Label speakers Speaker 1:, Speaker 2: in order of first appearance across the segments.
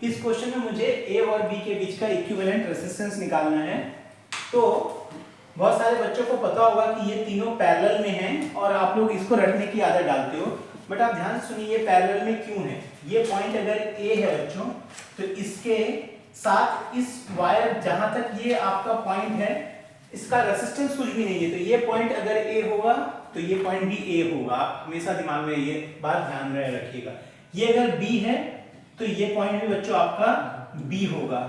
Speaker 1: इस क्वेश्चन में मुझे ए और बी के बीच का इक्विवेलेंट रेजिस्टेंस निकालना है। तो बहुत सारे बच्चों को पता होगा कि ये तीनों पैरेलल में हैं और आप लोग इसको रटने की आदत डालते हो, बट आप ध्यान से सुनिए ये पैरेलल में क्यों है। ये पॉइंट अगर ए है बच्चों, तो इसके साथ इस वायर जहां तक ये आपका पॉइंट है इसका रेजिस्टेंस कुछ भी नहीं है। तो ये पॉइंट अगर ए होगा तो ये पॉइंट भी ए होगा। आप हमेशा दिमाग में ये बात ध्यान में रखिएगा। ये अगर बी है तो ये पॉइंट भी बच्चों आपका बी होगा,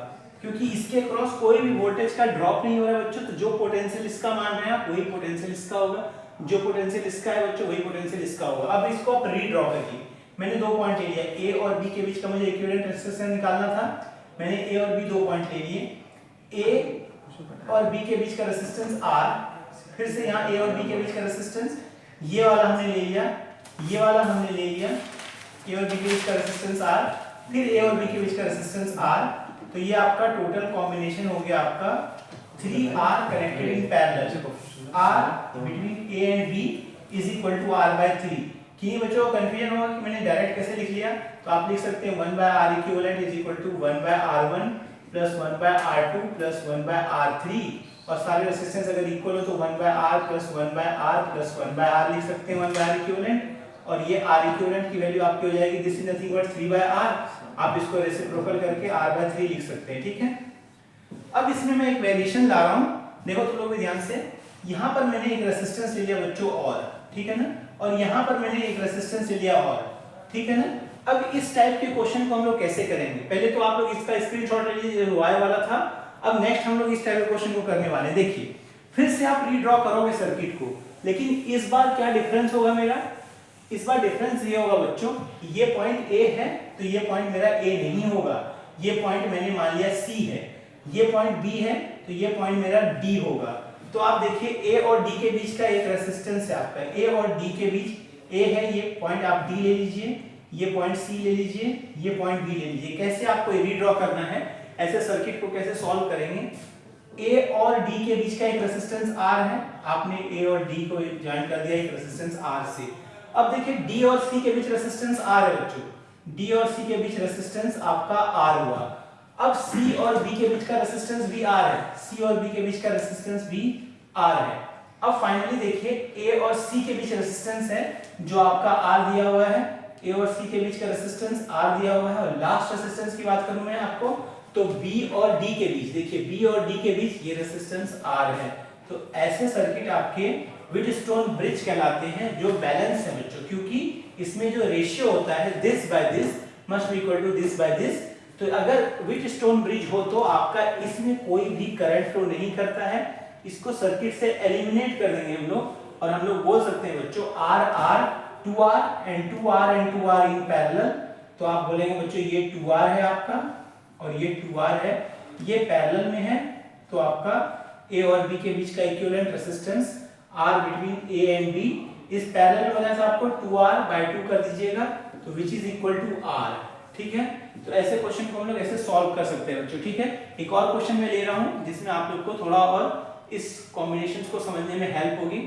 Speaker 1: क्योंकि इसके क्रॉस कोई भी वोल्टेज का ड्रॉप नहीं हो रहा है बच्चों। तो जो पोटेंशियल इसका मान रहे हैं आप वही पोटेंशियल इसका होगा, जो पोटेंशियल इसका है बच्चों वही पोटेंशियल इसका होगा। अब इसको आप रीड्रॉ करिए। मैंने दो पॉइंट ले लिया, ए और बी के बीच का मुझे इक्विवेलेंट रेजिस्टेंस निकालना था। मैंने ए और बी दो पॉइंट ले लिए। ए और बी के बीच का रेजिस्टेंस R, फिर से यहाँ ए और बी के बीच का रेजिस्टेंस ये वाला हमने ले लिया, ये वाला हमने ले लिया। ए और बी के बीच का रेजिस्टेंस R, फिर ए और बी के बीच का रेजिस्टेंस R। तो ये आपका टोटल कॉम्बिनेशन हो गया आपका 3R connected in parallel. R between A and B is equal to R/3। कि बच्चों को कंफ्यूजन होगा कि मैंने डायरेक्ट कैसे लिख लिया, तो आप लिख सकते हैं 1/R equivalent is equal to 1/R1 plus 1/R2 plus 1/R3। और सारे रेजिस्टेंस अगर इक्वल हो तो 1/R plus 1/R plus 1/R लिख सकते हैं 1/R इक्विवेलेंट। और ये R इक्विवेलेंट की वैल्यू आपकी हो जाएगी this is nothing but 3/R। आप इसको रेसिप्रोकल करके R/3 लिख सकते हैं, ठीक है। अब इसमें मैं एक वेरिएशन ला रहा हूं, देखो तुम लोग भी ध्यान से। यहां पर मैंने एक रेजिस्टेंस ले लिया बच्चों और, ठीक है ना, और यहां पर मैंने एक रेजिस्टेंस ले लिया और, ठीक है ना। अब इस टाइप के क्वेश्चन को हम लोग कैसे करेंगे, पहले तो आप लोग इसका स्क्रीनशॉट ले लीजिए जो वाई वाला था। अब नेक्स्ट हम लोग इस टाइप के क्वेश्चन को करने वाले हैं। देखिए फिर से आप रीड्रॉ करोगे सर्किट को, लेकिन इस बार क्या डिफरेंस होगा मेरा, इस बार डिफरेंस ये होगा बच्चों, ये पॉइंट ए है तो ये पॉइंट मेरा ए नहीं होगा, ये पॉइंट मैंने मान लिया सी है। ये पॉइंट बी है तो ये पॉइंट मेरा डी होगा। तो आप देखिए ए और डी के बीच का एक रेजिस्टेंस है आपका, ए और डी के बीच ए है, ये पॉइंट आप डी ले लीजिए, ये पॉइंट सी ले लीजिए, ये पॉइंट बी ले लीजिए। कैसे आपको रीड्रॉ करना है, ऐसे सर्किट को कैसे सॉल्व करेंगे। ए और डी के बीच का एक रेजिस्टेंस R है, आपने ए और डी को ज्वाइन कर दिया एक रेजिस्टेंस R से। अब देखिए डी और सी के बीच रेजिस्टेंस R है बच्चों, डी और सी के बीच रेजिस्टेंस आपका R हुआ। अब सी और बी के बीच का रेजिस्टेंस भी R है, सी और बी के बीच का रेजिस्टेंस भी R है। अब फाइनली देखिए ए और सी के बीच रेजिस्टेंस है जो आपका R दिया हुआ है, ए और सी के बीच का रेजिस्टेंस R दिया हुआ है। और लास्ट रेजिस्टेंस की बात करूं मैं आपको तो बी और डी के बीच, देखिए बी और डी के बीच ये रेजिस्टेंस R है। तो ऐसे सर्किट आपके व्हीटस्टोन ब्रिज कहलाते हैं जो बैलेंस है बच्चों, क्योंकि इसमें जो रेशियो होता है this by this must be equal to this by this. तो अगर व्हीटस्टोन ब्रिज हो तो आपका इसमें कोई भी करंट फ्लो नहीं करता है, इसको सर्किट से एलिमिनेट कर देंगे हम लोग। और हम लोग बोल सकते हैं बच्चों R R 2R and 2R and 2R in parallel। तो आप बोलेंगे बच्चों ये 2R है आपका और ये 2R है, ये पैरेलल में है। तो आपका A और B के बीच का equivalent resistance R between A and B इस पैरेलल में वजह से आपको 2R/2 कर दीजिएगा, तो which is equal to R, ठीक है। तो ऐसे क्वेश्चन को हम लोग ऐसे सॉल्व कर सकते हैं बच्चों, ठीक है। एक और क्वेश्चन मैं ले रहा हूं जिसमें आप लोग को थोड़ा और इस कॉम्बिनेशंस को समझने में हेल्प होगी।